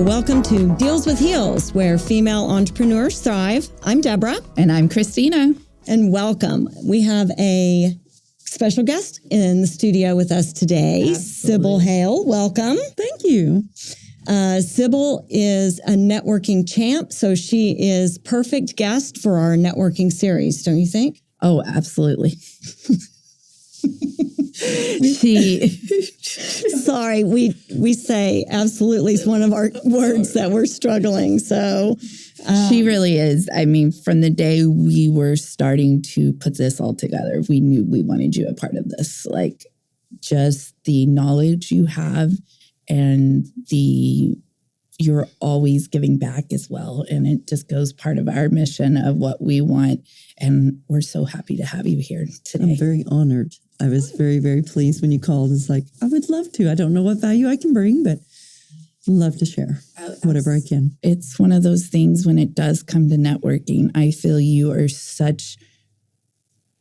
welcome to Deals with Heels, where female entrepreneurs thrive. I'm Debra. And I'm Christina. And welcome. We have a special guest in the studio with us today, Sybil Hale. Welcome. Thank you. Sybil is a networking champ, so she is perfect guest for our networking series, don't you think? Oh, absolutely. Sorry, we say absolutely is one of our words that we're struggling. So she really is. I mean, from the day we were starting to put this all together, we knew we wanted you a part of this. Like, just the knowledge you have and you're always giving back as well. And it just goes part of our mission of what we want. And we're so happy to have you here today. I'm very honored. I was very, very pleased when you called. It's like, I would love to. I don't know what value I can bring, but love to share whatever I can. It's one of those things when it does come to networking, I feel you are such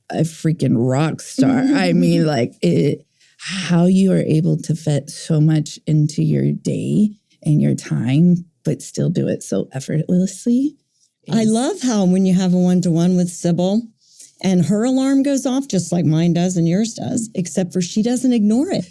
a freaking rock star. I mean, like how you are able to fit so much into your day and your time, but still do it so effortlessly. I love how when you have a one-to-one with Sybil and her alarm goes off just like mine does and yours does, except for she doesn't ignore it.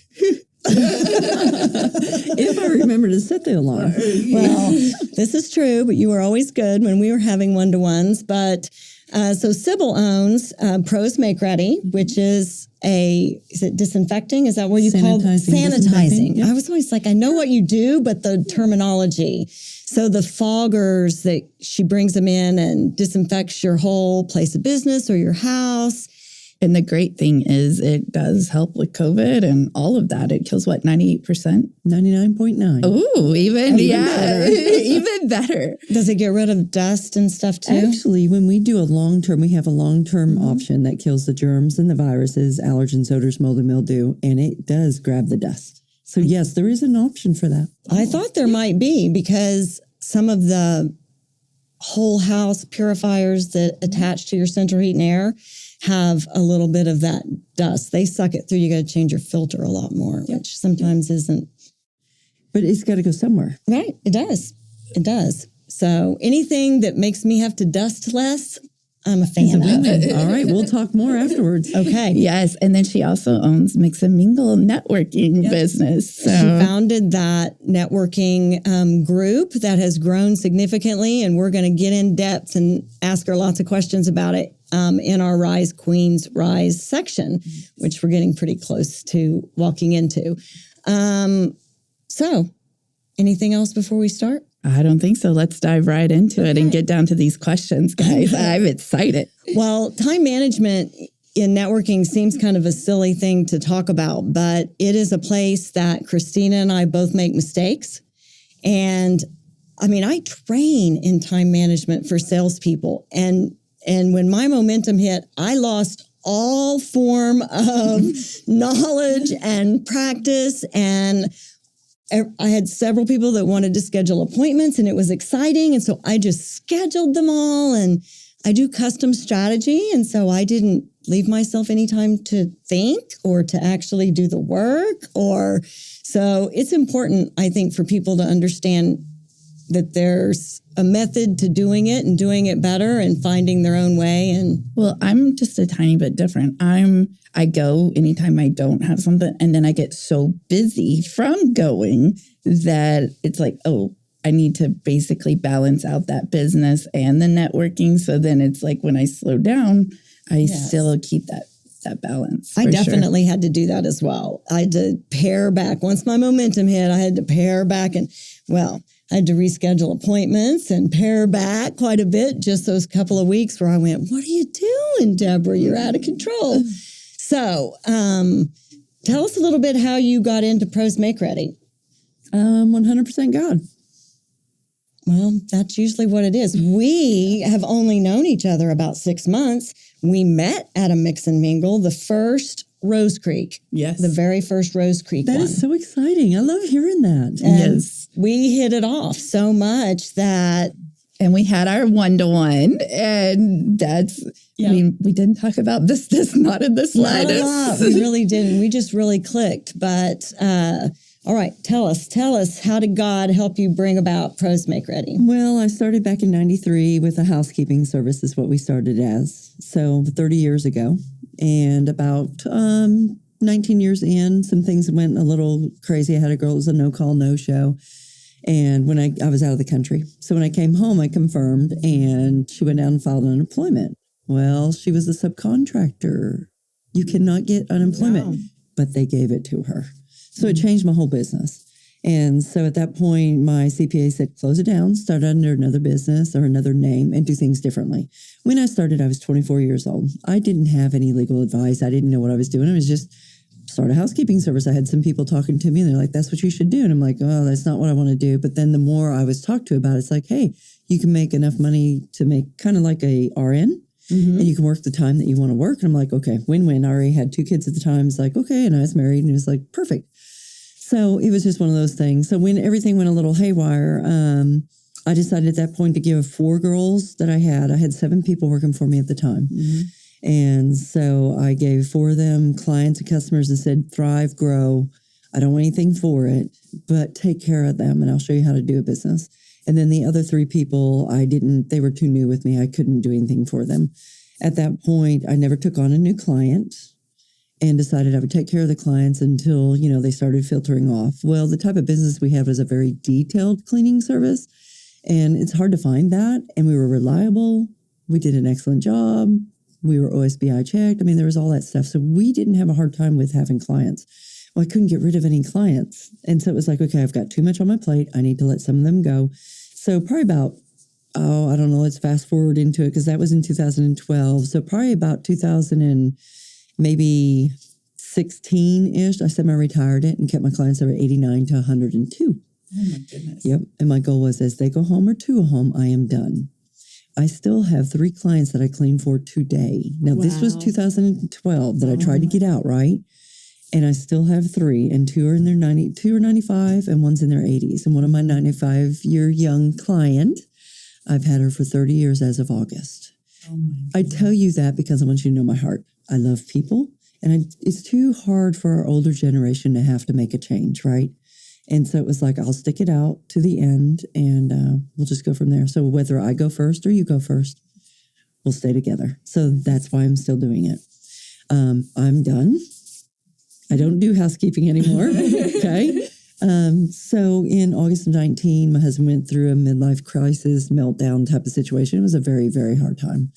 If I remember to set the alarm. Well, this is true, but you were always good when we were having one-to-ones. But so Sybil owns Pros Make Ready, which is is it disinfecting? Is that what you call it? Sanitizing. Yep. I was always like, I know what you do, but the terminology. So the foggers that she brings them in and disinfects your whole place of business or your house. And the great thing is it does help with COVID and all of that. It kills, what, 98%? 99.9. Oh, even better. Even better. Does it get rid of dust and stuff too? Actually, when we do we have a long-term option that kills the germs and the viruses, allergens, odors, mold, and mildew, and it does grab the dust. So yes, there is an option for that. I thought there might be because some of the whole house purifiers that attach to your central heat and air have a little bit of that dust. They suck it through. You got to change your filter a lot more, which sometimes isn't. But it's got to go somewhere. Right. It does. It does. So anything that makes me have to dust less, I'm a fan of. All right. We'll talk more afterwards. Okay. Yes. And then she also owns Mix and Mingle networking business. So. She founded that networking group that has grown significantly, and we're going to get in depth and ask her lots of questions about it in our Rise Queens Rise section, which we're getting pretty close to walking into. So anything else before we start? I don't think so. Let's dive right into it and get down to these questions, guys. I'm excited. Well, time management in networking seems kind of a silly thing to talk about, but it is a place that Christina and I both make mistakes. And I mean, I train in time management for salespeople. And when my momentum hit, I lost all form of knowledge and practice. And I had several people that wanted to schedule appointments, and it was exciting. And so I just scheduled them all, and I do custom strategy. And so I didn't leave myself any time to think or to actually do the work. So it's important, I think, for people to understand that there's a method to doing it and doing it better and finding their own way. And well, I'm just a tiny bit different. I go anytime I don't have something, and then I get so busy from going that it's like, oh, I need to basically balance out that business and the networking. So then it's like when I slow down, I still keep that balance. I definitely had to do that as well. I had to pare back. Once my momentum hit, I had to pare back, and I had to reschedule appointments and pare back quite a bit. Just those couple of weeks where I went, what are you doing, Debra? You're out of control. So tell us a little bit how you got into Pros Make Ready. 100% God. Well, that's usually what it is. We have only known each other about 6 months. We met at a Mix and Mingle, the first Rose Creek. Yes. The very first Rose Creek That one. is so exciting. I love hearing that. And we hit it off so much that... And we had our one-to-one, and that's, I mean, we didn't talk about this not in the slightest. Not a lot. We really didn't. We just really clicked. But All right, tell us, how did God help you bring about Pros Make Ready? Well, I started back in 93 with a housekeeping service is what we started as. So 30 years ago. And about 19 years in, some things went a little crazy. I had a girl, it was a no-call, no-show. And when I was out of the country. So when I came home, I confirmed, and she went down and filed unemployment. Well, she was a subcontractor. You cannot get unemployment, wow. But they gave it to her. So it changed my whole business. And so at that point, my CPA said, close it down, start under another business or another name and do things differently. When I started, I was 24 years old. I didn't have any legal advice. I didn't know what I was doing. I was just start a housekeeping service. I had some people talking to me and they're like, that's what you should do. And I'm like, oh, that's not what I want to do. But then the more I was talked to about it, it's like, hey, you can make enough money to make kind of like a RN. Mm-hmm. And you can work the time that you want to work. And I'm like, okay, win-win. I already had 2 kids at the time. It's like, okay. And I was married and it was like, perfect. So it was just one of those things. So when everything went a little haywire, I decided at that point to give 4 girls that I had 7 people working for me at the time. Mm-hmm. And so I gave 4 of them clients and customers and said, thrive, grow. I don't want anything for it, but take care of them and I'll show you how to do a business. And then the other 3 people, they were too new with me. I couldn't do anything for them. At that point, I never took on a new client and decided I would take care of the clients until, they started filtering off. Well, the type of business we had was a very detailed cleaning service, and it's hard to find that. And we were reliable. We did an excellent job. We were OSBI checked. I mean, there was all that stuff. So we didn't have a hard time with having clients. Well, I couldn't get rid of any clients. And so it was like, okay, I've got too much on my plate. I need to let some of them go. So probably about, I don't know, let's fast forward into it because that was in 2012. So probably about 2000 and maybe 16-ish, I semi-retired it and kept my clients over 89 to 102. Oh, my goodness. Yep. And my goal was as they go home or to a home, I am done. I still have 3 clients that I clean for today. Now, This was 2012 that I tried to get out, right? And I still have 3, and 2 are in their 2 are 95, and 1's in their 80s. And one of my 95-year young client, I've had her for 30 years as of August. Oh my I tell you that because I want you to know my heart. I love people, and it's too hard for our older generation to have to make a change, right? And so it was like, I'll stick it out to the end, and we'll just go from there. So whether I go first or you go first, we'll stay together. So that's why I'm still doing it. I'm done. I don't do housekeeping anymore, okay? So in August of 19, my husband went through a midlife crisis, meltdown type of situation. It was a very, very hard time.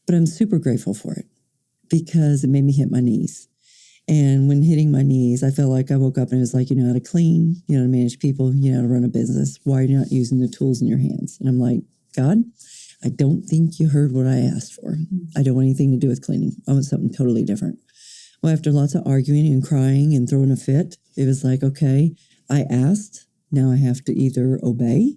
But I'm super grateful for it because it made me hit my knees. And when hitting my knees, I felt like I woke up and it was like, you know how to clean, you know how to manage people, you know how to run a business. Why are you not using the tools in your hands? And I'm like, God, I don't think you heard what I asked for. I don't want anything to do with cleaning. I want something totally different. Well, after lots of arguing and crying and throwing a fit, it was like, okay, I asked. Now I have to either obey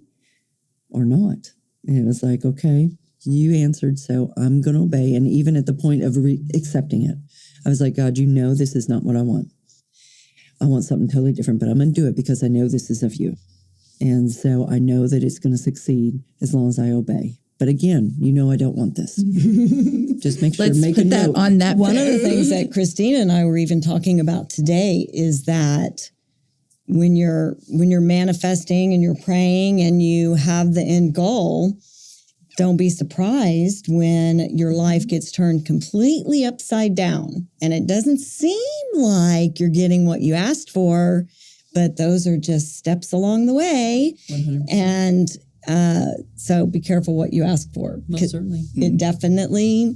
or not. And it was like, okay, you answered, so I'm going to obey. And even at the point of accepting it, I was like, God, you know this is not what I want. I want something totally different, but I'm going to do it because I know this is of you. And so I know that it's going to succeed as long as I obey. But again, you know I don't want this. Just make sure, make a note. Let's put that on that. One of the things that Christina and I were even talking about today is that when you're manifesting and you're praying and you have the end goal, don't be surprised when your life gets turned completely upside down and it doesn't seem like you're getting what you asked for, but those are just steps along the way. 100%. And so be careful what you ask for. Most certainly. It definitely,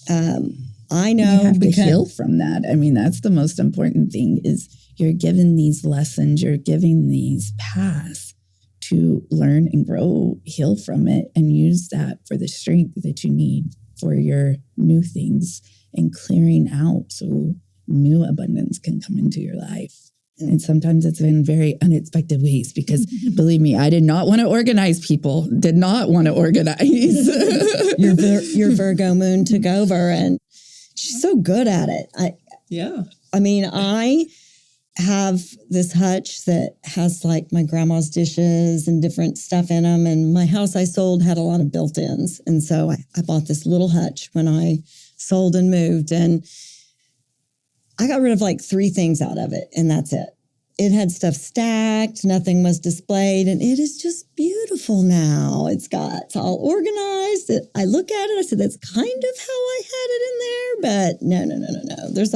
I know. You have to heal from that. I mean, that's the most important thing is you're given these lessons, you're giving these paths to learn and grow, heal from it, and use that for the strength that you need for your new things and clearing out so new abundance can come into your life. And sometimes it's in very unexpected ways because, believe me, I did not want to organize people, did not want to organize. Your Virgo moon took over and she's so good at it. I mean, I have this hutch that has like my grandma's dishes and different stuff in them. And my house I sold had a lot of built-ins. And so I bought this little hutch when I sold and moved. And I got rid of like 3 things out of it, and that's it. it had stuff stacked, nothing was displayed, and it is just beautiful now. It's all organized. I look at it, I said, that's kind of how I had it in there, but no. There's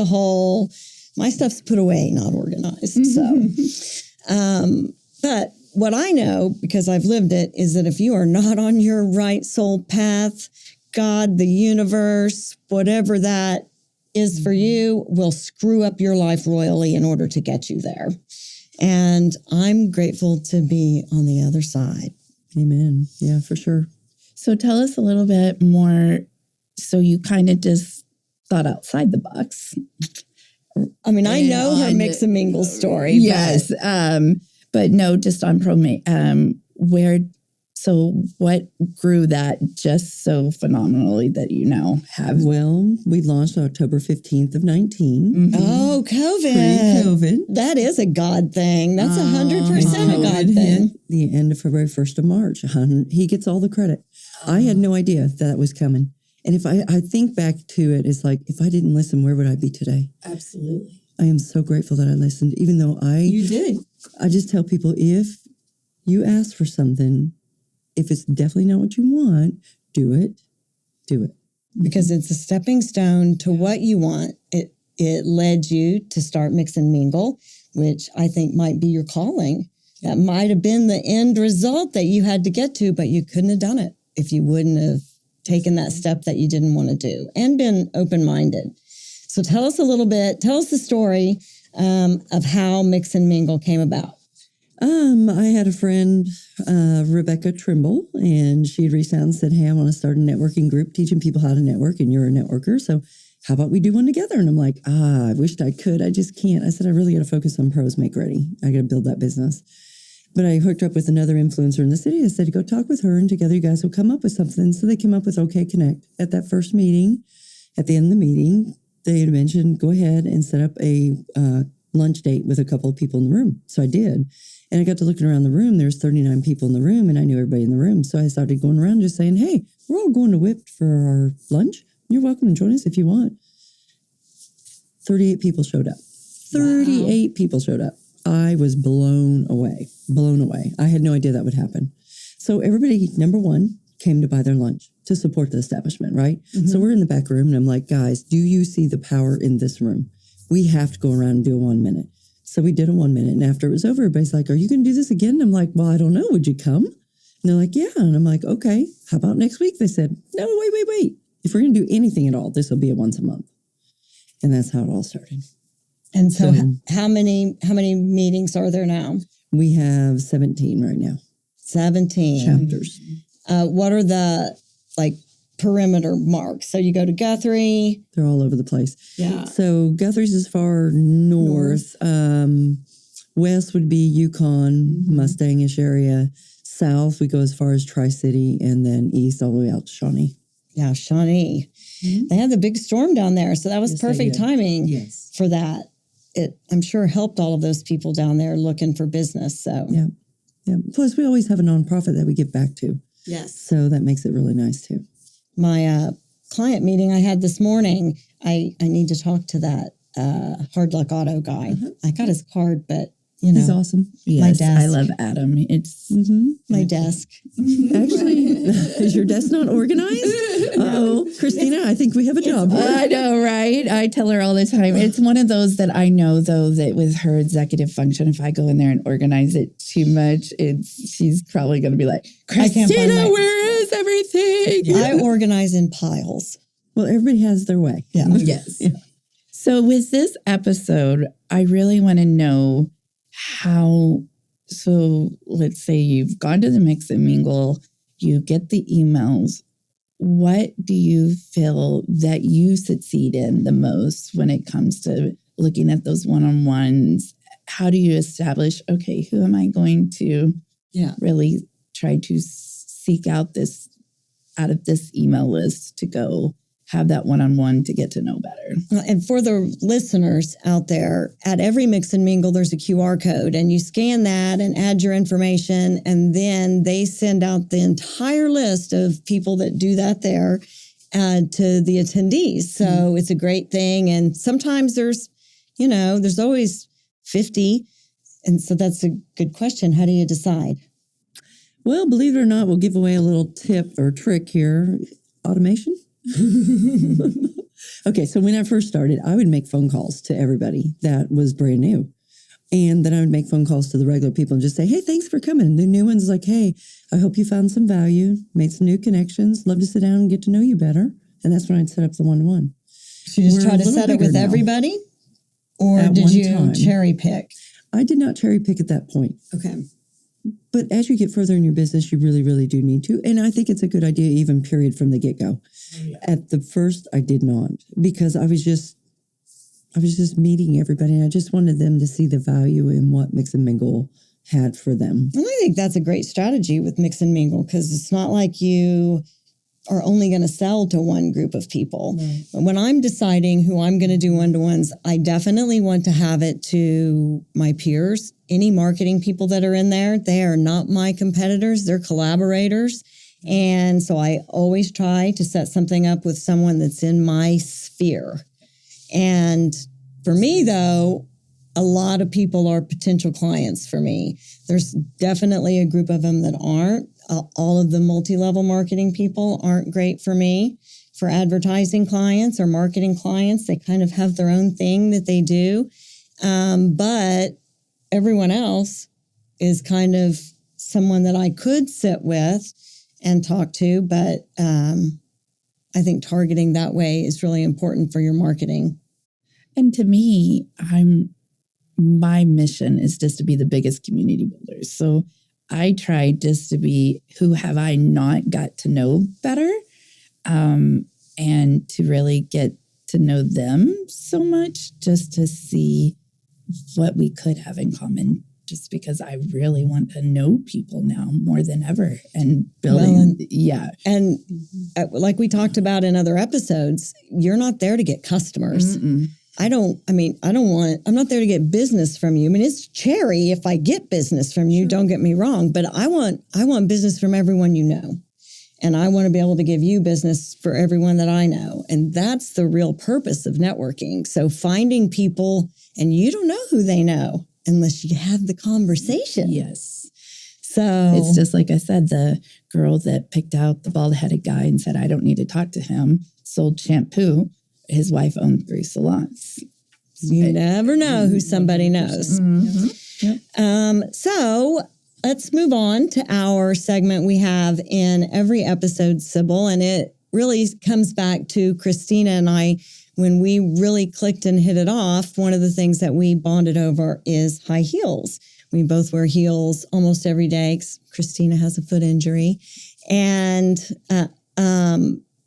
my stuff's put away, not organized. So, but what I know, because I've lived it, is that if you are not on your right soul path, God, the universe, whatever that is for you, will screw up your life royally in order to get you there. And I'm grateful to be on the other side. Amen. Yeah, for sure. So tell us a little bit more. So you kind of just thought outside the box. I mean, I know her mix and mingle story. Yes. But no, just on ProMate. So what grew that just so phenomenally that you now have? Well, we launched October 15th of 19. Mm-hmm. Oh, COVID. Pre-COVID. That is a God thing. That's 100% a God thing. The end of February, 1st of March. He gets all the credit. I had no idea that was coming. And if I think back to it, it's like, if I didn't listen, where would I be today? Absolutely. I am so grateful that I listened, even though You did. I just tell people, if you ask for something, if it's definitely not what you want, do it. Do it. Because it's a stepping stone to what you want. It led you to start Mix and Mingle, which I think might be your calling. That might have been the end result that you had to get to, but you couldn't have done it if you wouldn't have taken that step that you didn't want to do and been open-minded. So tell us the story of how Mix and Mingle came about. I had a friend, Rebecca Trimble, and she had reached out and said, hey, I want to start a networking group teaching people how to network, and you're a networker, so how about we do one together? And I'm like, I wished I could. I just can't. I said, I really got to focus on Pros Make Ready. I got to build that business. But I hooked up with another influencer in the city. I said, go talk with her, and together you guys will come up with something. So they came up with OK Connect. At that first meeting, at the end of the meeting, they had mentioned, go ahead and set up a lunch date with a couple of people in the room. So I did. And I got to looking around the room. There's 39 people in the room, and I knew everybody in the room. So I started going around just saying, hey, we're all going to Whipped for our lunch. You're welcome to join us if you want. 38 people showed up. 38 people showed up. I was blown away. I had no idea that would happen. So everybody, number one, came to buy their lunch to support the establishment, right? Mm-hmm. So we're in the back room, and I'm like, guys, do you see the power in this room? We have to go around and do a 1 minute. So we did a 1 minute, and after it was over, everybody's like, are you going to do this again? And I'm like, well, I don't know. Would you come? And they're like, yeah. And I'm like, okay, how about next week? They said, no, wait. If we're going to do anything at all, this will be a once a month. And that's how it all started. And so how many meetings are there now? We have 17 right now. 17 chapters. What are the perimeter marks? So you go to Guthrie. They're all over the place. Yeah. So Guthrie's as far north. West would be Yukon, Mustangish area. South, we go as far as Tri-City, and then east all the way out to Shawnee. Yeah, Shawnee. Mm-hmm. They had the big storm down there, so that was perfect timing for that. It, I'm sure, helped all of those people down there looking for business. So yeah. Plus, we always have a nonprofit that we give back to. Yes. So that makes it really nice too. My client meeting I had this morning, I need to talk to that Hard Luck Auto guy. I got his card, but he's awesome. Yes, my desk. I love Adam. It's my desk. Actually, is your desk not organized? Oh, Christina, I think we have a job here. I know, right? I tell her all the time. It's one of those that I know, though, that with her executive function, if I go in there and organize it too much, she's probably going to be like, Christina, where is everything? I organize in piles. Well, everybody has their way. Yeah. Yes. Yeah. So with this episode, I really want to know so let's say you've gone to the Mix and Mingle, you get the emails. What do you feel that you succeed in the most when it comes to looking at those one-on-ones? How do you establish, okay, who am I going to really try to seek out of this email list to go have that one-on-one to get to know better? And for the listeners out there, at every Mix and Mingle, there's a QR code, and you scan that and add your information, and then they send out the entire list of people that do that there to the attendees. So it's a great thing. And sometimes there's always 50, And so that's a good question. How do you decide? Well, believe it or not, we'll give away a little tip or trick here. Automation. Okay, so when I first started, I would make phone calls to everybody that was brand new. And then I would make phone calls to the regular people and just say, hey, thanks for coming. The new one's like, hey, I hope you found some value, made some new connections, love to sit down and get to know you better. And that's when I'd set up the one-to-one. So you just try to set it with everybody? Or did you cherry pick? I did not cherry pick at that point. Okay. But as you get further in your business, you really, really do need to. And I think it's a good idea, even period from the get-go. Oh, yeah. At the first, I did not, because I was just meeting everybody, and I just wanted them to see the value in what Mix and Mingle had for them. And I think that's a great strategy with Mix and Mingle, because it's not like you are only going to sell to one group of people. Right. But when I'm deciding who I'm going to do one-to-ones, I definitely want to have it to my peers. Any marketing people that are in there, they are not my competitors. They're collaborators. And so I always try to set something up with someone that's in my sphere. And for me, though, a lot of people are potential clients for me. There's definitely a group of them that aren't. All of the multi-level marketing people aren't great for me. For advertising clients or marketing clients, they kind of have their own thing that they do. But everyone else is kind of someone that I could sit with and talk to. But I think targeting that way is really important for your marketing. And to me, my mission is just to be the biggest community builder. So I try just to be who have I not got to know better, and to really get to know them so much, just to see what we could have in common, just because I really want to know people now more than ever, and building. And like we talked about in other episodes, you're not there to get customers. Mm-mm. I'm not there to get business from you. I mean, it's cherry if I get business from you, Don't get me wrong, but I want business from everyone you know. And I want to be able to give you business for everyone that I know. And that's the real purpose of networking. So finding people, and you don't know who they know unless you have the conversation. Yes. So it's just like I said, the girl that picked out the bald-headed guy and said, I don't need to talk to him, sold shampoo. His wife owned 3 salons. You never know who somebody knows. Mm-hmm. Yep. So let's move on to our segment we have in every episode, Sybil, and it really comes back to Christina and I. When we really clicked and hit it off, one of the things that we bonded over is high heels. We both wear heels almost every day because Christina has a foot injury. And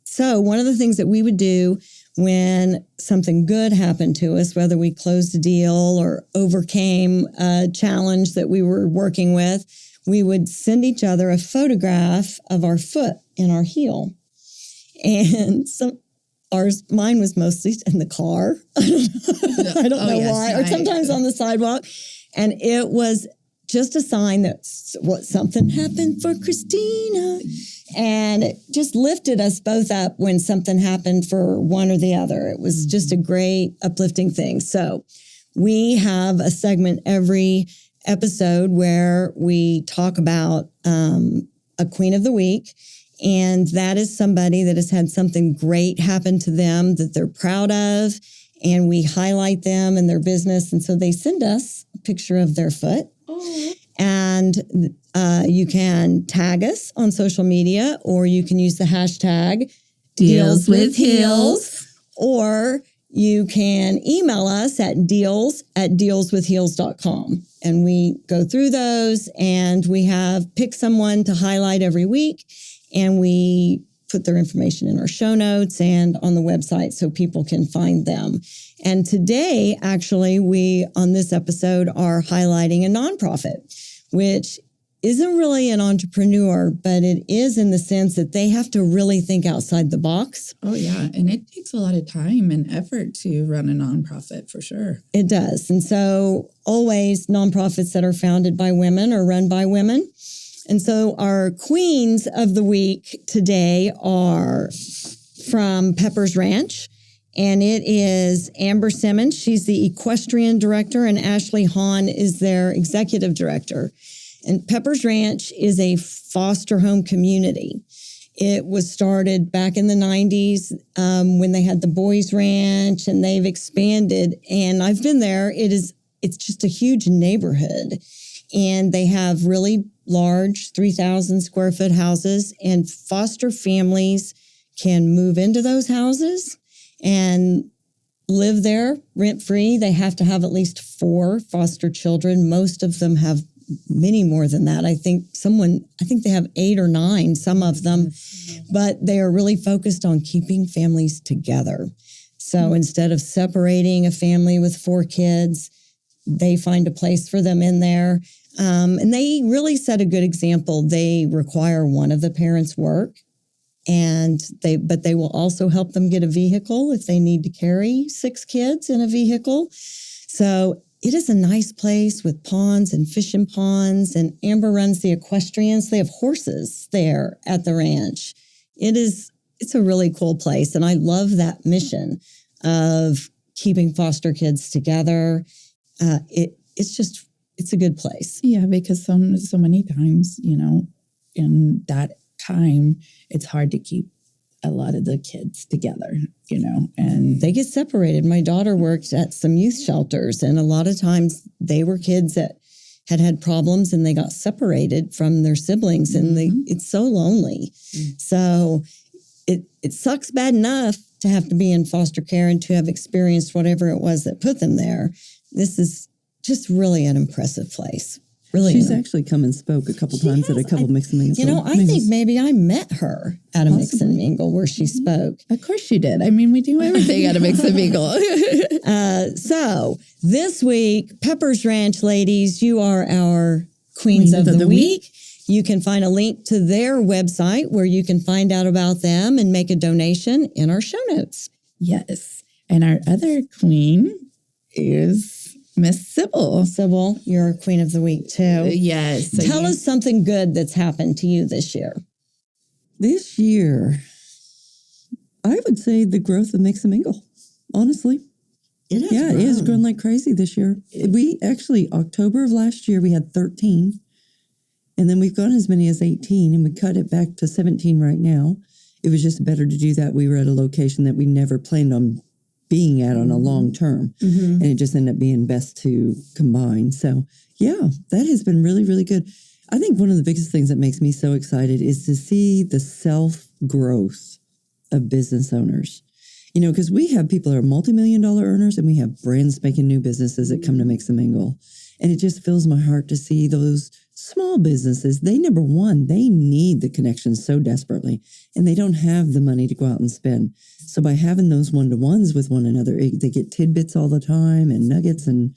so one of the things that we would do when something good happened to us, whether we closed a deal or overcame a challenge that we were working with, we would send each other a photograph of our foot in our heel. And mine was mostly in the car. I don't know why, or sometimes on the sidewalk. And it was just a sign that something happened for Christina. And it just lifted us both up when something happened for one or the other. It was just a great uplifting thing. So we have a segment every episode where we talk about a Queen of the Week. And that is somebody that has had something great happen to them that they're proud of. And we highlight them and their business. And so they send us a picture of their foot. Oh. And you can tag us on social media, or you can use the hashtag #DealsWithHeels, or you can email us at dealswithheels.com. And we go through those, and we have picked someone to highlight every week, and we put their information in our show notes and on the website so people can find them. And today, actually, we, on this episode, are highlighting a nonprofit, which isn't really an entrepreneur, but it is in the sense that they have to really think outside the box. Oh, yeah. And it takes a lot of time and effort to run a nonprofit, for sure. It does. And so always nonprofits that are founded by women or run by women. And so our queens of the week today are from Pepper's Ranch. And it is Amber Simmons. She's the equestrian director, and Ashley Hahn is their executive director. And Pepper's Ranch is a foster home community. It was started back in the 90s when they had the Boys Ranch, and they've expanded. And I've been there. It's just a huge neighborhood. And they have really large 3,000 square foot houses, and foster families can move into those houses and live there rent free. They have to have at least 4 foster children. Most of them have many more than that. I think they have 8 or 9, some of them, but they are really focused on keeping families together. So instead of separating a family with 4 kids, they find a place for them in there. And they really set a good example. They require one of the parents work, but they will also help them get a vehicle if they need to carry 6 kids in a vehicle. So it is a nice place with ponds and fishing ponds, and Amber runs the equestrians. They have horses there at the ranch. It's a really cool place, and I love that mission of keeping foster kids together. It's a good place. Yeah, because so many times, in that time, it's hard to keep a lot of the kids together, and they get separated. My daughter worked at some youth shelters, and a lot of times they were kids that had problems, and they got separated from their siblings, and it's so lonely. Mm-hmm. So it sucks bad enough to have to be in foster care and to have experienced whatever it was that put them there. This is just really an impressive place. Really, she's actually come and spoke a couple times at a couple Mix and Mingle. I think maybe I met her at a Mix and Mingle where she spoke. Of course you did. I mean, we do everything at a Mix and Mingle. So this week, Pepper's Ranch ladies, you are our Queens of the Week. You can find a link to their website where you can find out about them and make a donation in our show notes. Yes. And our other queen is Miss Sybil. Sybil, you're Queen of the Week, too. Yes. So Tell us something good that's happened to you this year. This year, I would say the growth of Mix and Mingle, honestly. It has grown. It has grown like crazy this year. We actually, October of last year, we had 13. And then we've gone as many as 18, and we cut it back to 17 right now. It was just better to do that. We were at a location that we never planned on being at on a long term. Mm-hmm. And it just ended up being best to combine. So, yeah, that has been really, really good. I think one of the biggest things that makes me so excited is to see the self-growth of business owners. Because we have people that are multi-million-dollar earners, and we have brand spanking new businesses that come to Mix and Mingle. And it just fills my heart to see those small businesses. They need the connections so desperately, and they don't have the money to go out and spend. So by having those one-to-ones with one another, they get tidbits all the time and nuggets, and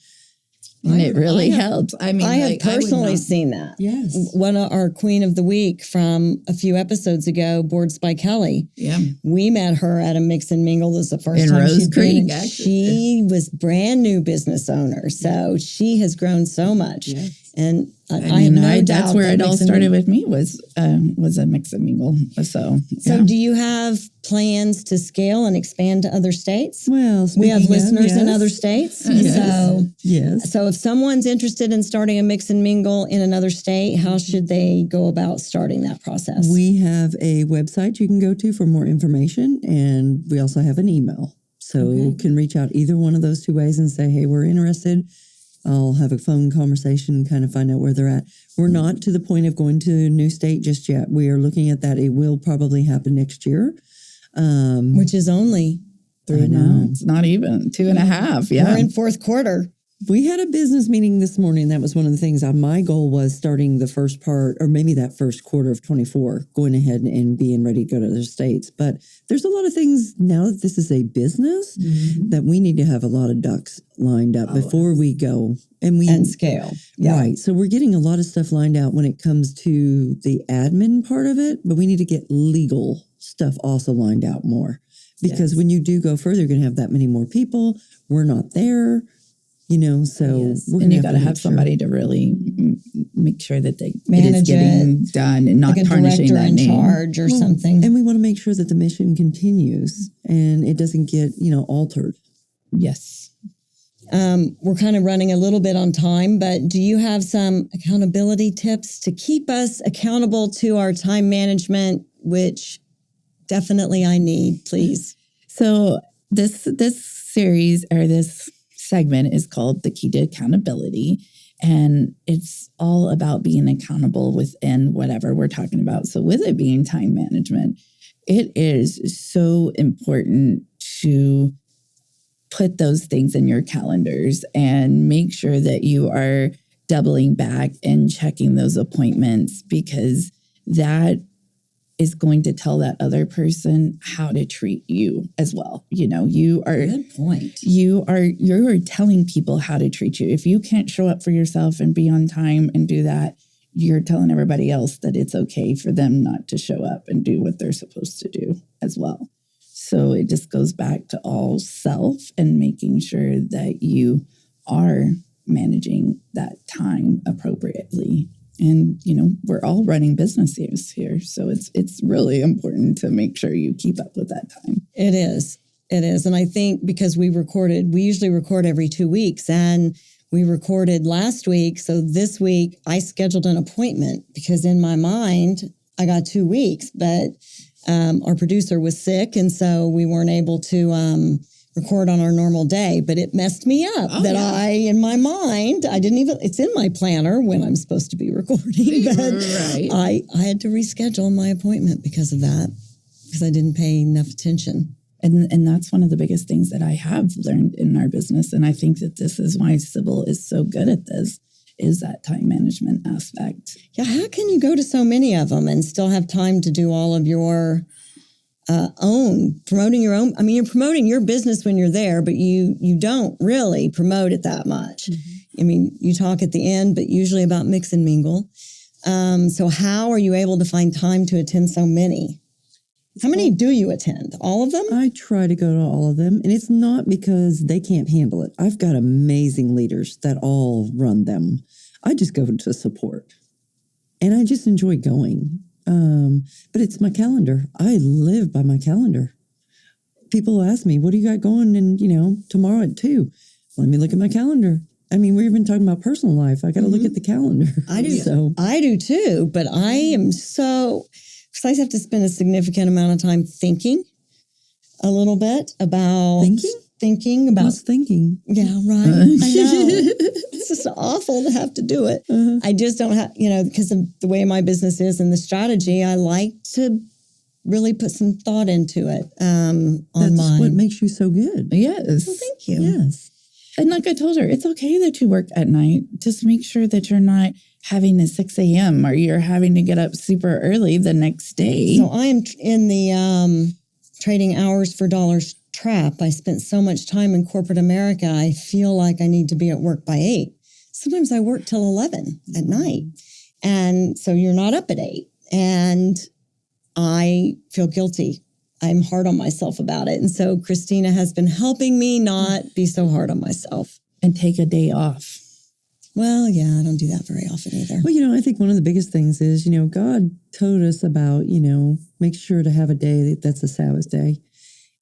it really helps. I mean, I have personally seen that. Yes. One of our Queen of the Week from a few episodes ago, Boards by Kelly. Yeah. We met her at a Mix and Mingle. This is the first in time Rose Creek, actually. She was brand new business owner. So she has grown so much. Yes. And I have no doubt that's where it all started with me was a Mix and Mingle. So do you have plans to scale and expand to other states? Well, we have listeners in other states. Yes. So if someone's interested in starting a Mix and Mingle in another state, how should they go about starting that process? We have a website you can go to for more information, and we also have an email. So you can reach out either one of those 2 ways and say, hey, we're interested. I'll have a phone conversation and kind of find out where they're at. We're not to the point of going to a new state just yet. We are looking at that. It will probably happen next year. Which is only 3 months. Not even 2.5. Yeah. We're in 4th quarter. We had a business meeting this morning. That was one of the things. My goal was starting the first part, or maybe that first quarter of 24, going ahead and being ready to go to other states. But there's a lot of things now that this is a business that we need to have a lot of ducks lined up before we go. And scale. Yeah. Right. So we're getting a lot of stuff lined out when it comes to the admin part of it, but we need to get legal stuff also lined out more. Because when you do go further, you're going to have that many more people. We're not there. So we're and you got to have somebody to really make sure that it Manage is getting done and not like a tarnishing director that in name. charge or something. And we want to make sure that the mission continues and it doesn't get, altered. Yes. We're kind of running a little bit on time, but do you have some accountability tips to keep us accountable to our time management, which definitely I need, please? So this series or this segment is called The Key to Accountability, and it's all about being accountable within whatever we're talking about. So with it being time management, it is so important to put those things in your calendars and make sure that you are doubling back and checking those appointments, because that is going to tell that other person how to treat you as well. You are Good point. You're telling people how to treat you. If you can't show up for yourself and be on time and do that, you're telling everybody else that it's okay for them not to show up and do what they're supposed to do as well. So it just goes back to all self and making sure that you are managing that time appropriately. And, we're all running businesses here. So it's really important to make sure you keep up with that time. It is. And I think because we usually record every 2 weeks, and we recorded last week. So this week I scheduled an appointment because in my mind, I got 2 weeks, but our producer was sick. And so we weren't able to record on our normal day, but it messed me up in my mind, it's in my planner when I'm supposed to be recording, but right. I had to reschedule my appointment because of that, because I didn't pay enough attention. And that's one of the biggest things that I have learned in our business. And I think that this is why Sybil is so good at this, is that time management aspect. Yeah, how can you go to so many of them and still have time to do all of your promoting your own? I mean, you're promoting your business when you're there, but you don't really promote it that much. Mm-hmm. I mean, you talk at the end, but usually about mix and mingle. So how are you able to find time to attend so many? How many do you attend? All of them? I try to go to all of them, and it's not because they can't handle it. I've got amazing leaders that all run them. I just go to support, and I just enjoy going. But it's my calendar. I live by my calendar. People ask me, what do you got going tomorrow at 2? Let me look at my calendar. I mean, we're even talking about personal life. I got to look at the calendar. I do. So I do too, but I am because I have to spend a significant amount of time thinking a little bit about... Thinking about... What's thinking? Yeah, right. I know. It's just awful to have to do it. Uh-huh. I just don't have, because of the way my business is and the strategy, I like to really put some thought into it on mine. That's what makes you so good. Yes. Well, thank you. Yes. And like I told her, it's okay that you work at night. Just make sure that you're not having a 6 a.m. or you're having to get up super early the next day. So I am in the trading hours for dollars trap. I spent so much time in corporate America, I feel like I need to be at work by 8. Sometimes I work till 11 at night. And so you're not up at 8. And I feel guilty. I'm hard on myself about it. And so Christina has been helping me not be so hard on myself. And take a day off. Well, yeah, I don't do that very often either. Well, I think one of the biggest things is, God told us about, make sure to have a day that's a Sabbath day.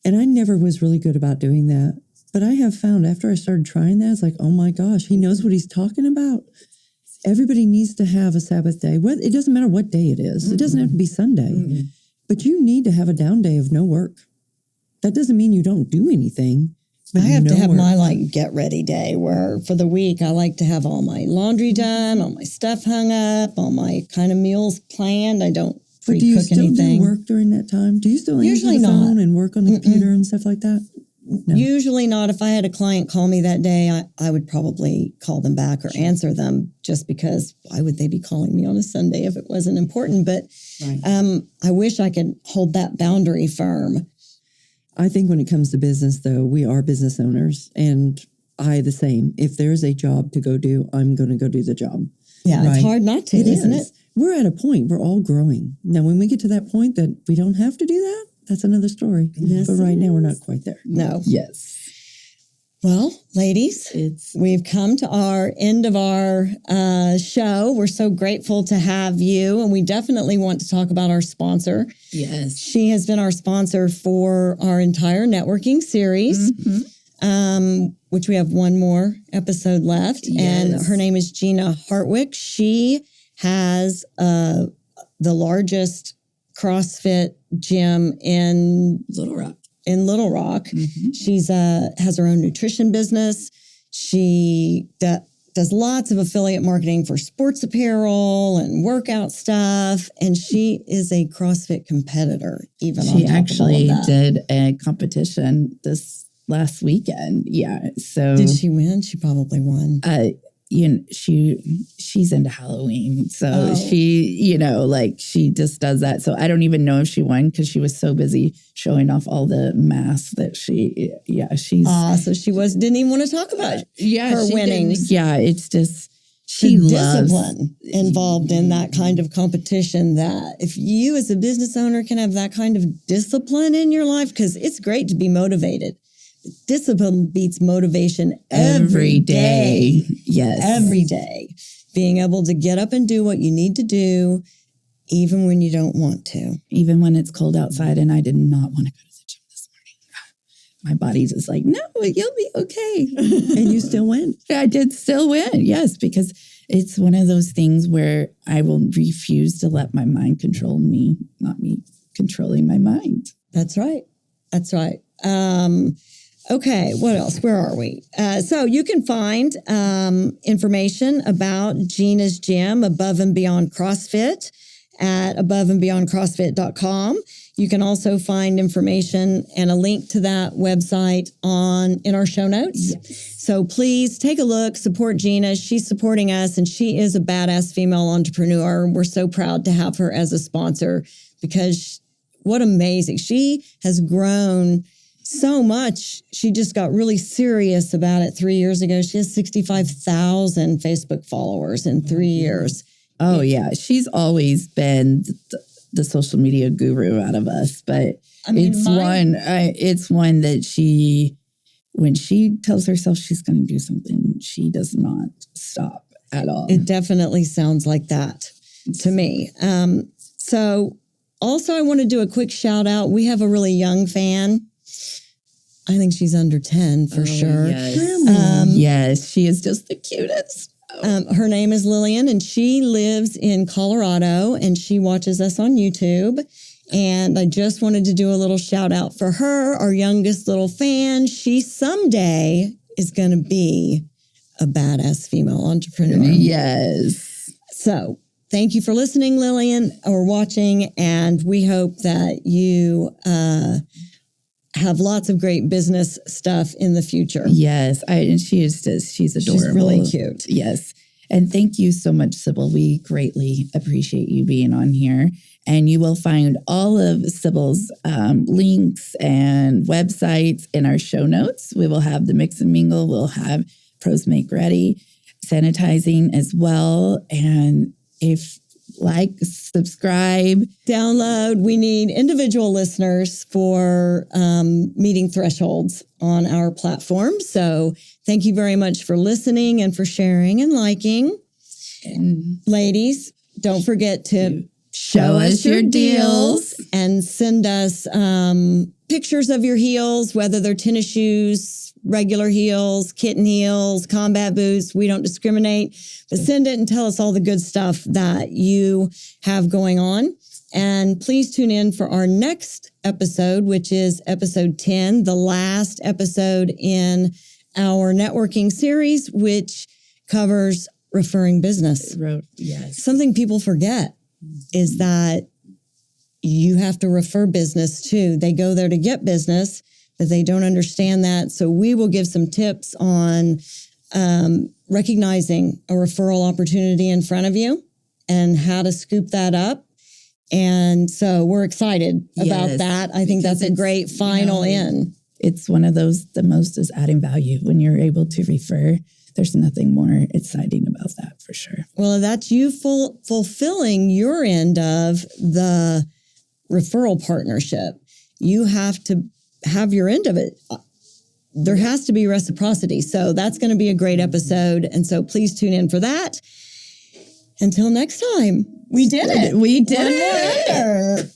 And I never was really good about doing that. But I have found after I started trying that, it's like, oh my gosh, he knows what he's talking about. Everybody needs to have a Sabbath day. It doesn't matter what day it is. Mm-hmm. It doesn't have to be Sunday. Mm-hmm. But you need to have a down day of no work. That doesn't mean you don't do anything. I have to have my get ready day where for the week I like to have all my laundry done, all my stuff hung up, all my kind of meals planned. I don't pre-cook anything. Do you still do work during that time? Do you still answer the phone and work on the computer and stuff like that? No. Usually not. If I had a client call me that day, I would probably call them back or answer them just because why would they be calling me on a Sunday if it wasn't important? But I wish I could hold that boundary firm. I think when it comes to business, though, we are business owners, and I the same. If there's a job to go do, I'm going to go do the job. Yeah, It's hard not to, isn't it? We're at a point, we're all growing. Now, when we get to that point that we don't have to do that, that's another story. Yes, but right now, we're not quite there. No. Yes. Well, ladies, we've come to our end of our show. We're so grateful to have you, and we definitely want to talk about our sponsor. Yes. She has been our sponsor for our entire networking series, which we have one more episode left. Yes. And her name is Gina Hartwick. She has the largest CrossFit gym in Little Rock. Mm-hmm. She's has her own nutrition business. She does lots of affiliate marketing for sports apparel and workout stuff. And she is a CrossFit competitor. She actually did a competition this last weekend. Yeah. So did she win? She probably won. She's into Halloween. So she, she just does that. So I don't even know if she won because she was so busy showing off all the masks that she's. So she didn't even want to talk about her winnings. Yeah. It's just, she loves discipline involved in that kind of competition, that if you as a business owner can have that kind of discipline in your life, because it's great to be motivated. Discipline beats motivation every day. Yes. Every day. Being able to get up and do what you need to do, even when you don't want to. Even when it's cold outside, and I did not want to go to the gym this morning. My body's just like, no, you'll be okay. And you still win. I did still win, yes, because it's one of those things where I will refuse to let my mind control me, not me controlling my mind. That's right. That's right. Okay, what else? Where are we? So you can find information about Gina's gym, Above and Beyond CrossFit, at aboveandbeyondcrossfit.com. You can also find information and a link to that website in our show notes. Yes. So please take a look, support Gina. She's supporting us, and she is a badass female entrepreneur. We're so proud to have her as a sponsor, because what amazing. She has grown so much. She just got really serious about it 3 years ago. She has 65,000 Facebook followers in 3 years. Oh, yeah. She's always been the social media guru out of us. But it's one that when she tells herself she's going to do something, she does not stop at all. It definitely sounds like that to me. So also, I want to do a quick shout out. We have a really young fan. I think she's under 10 for sure. Yes. Yes, she is just the cutest. Her name is Lillian, and she lives in Colorado, and she watches us on YouTube. And I just wanted to do a little shout out for her, our youngest little fan. She someday is going to be a badass female entrepreneur. Yes. So thank you for listening, Lillian, or watching. And we hope that you have lots of great business stuff in the future. Yes. And she's adorable. She's really cute. Yes. And thank you so much, Sybil. We greatly appreciate you being on here. And you will find all of Sybil's links and websites in our show notes. We will have the Mix and Mingle. We'll have Pros Make Ready, sanitizing as well. And subscribe, download. We need individual listeners for meeting thresholds on our platform. So thank you very much for listening and for sharing and liking. And ladies, don't forget to show us your deals and send us pictures of your heels, whether they're tennis shoes, regular heels, kitten heels, combat boots. We don't discriminate, but send it and tell us all the good stuff that you have going on. And please tune in for our next episode, which is episode 10, the last episode in our networking series, which covers referring business. Yes. Something people forget is that you have to refer business too. They go there to get business, but they don't understand that. So we will give some tips on recognizing a referral opportunity in front of you and how to scoop that up. And so we're excited about that. I think that's a great final in. It's one of those, the most is adding value when you're able to refer. There's nothing more exciting about that for sure. Well, that's you fulfilling your end of the referral partnership. You have to have your end of it. there has to be reciprocity. So that's going to be a great episode. And so please tune in for that. Until next time, we did it. We did One it. more under.